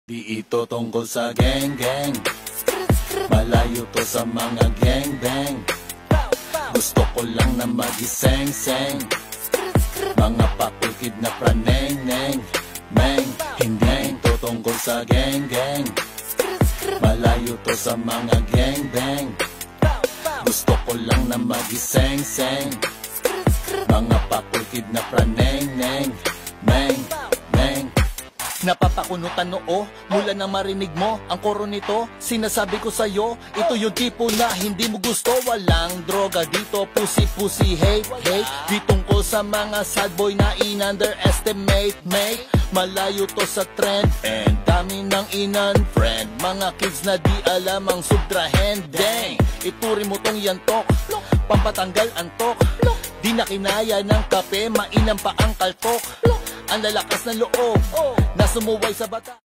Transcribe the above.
Di ito tungkol sa gang-gang, malayo to sa mga gang-bang. Gusto ko lang na magiseng-seng, mga papukid na praneng-neng. Meng, hindi ito tungkol sa gang-gang, malayo to sa mga gang-bang. Gusto ko lang na magiseng-seng, mga papukid na praneng-neng. Meng, meng. Napapakunutan noo, mula na marinig mo ang koro nito. Sinasabi ko sa'yo, ito yung tipo na hindi mo gusto. Walang droga dito, pussy, hate. Di tungkol sa mga sad boy na in-underestimate, mate. Malayo to sa trend, and dami ng in-unfriend. Mga kids na di alam ang subtrahend. Dang, ituri mo tong yantok, pampatanggal antok. Di na kinaya ng kape, mainam pa ang kaltok. Ang lalakas ng loob na sumuway sa bata.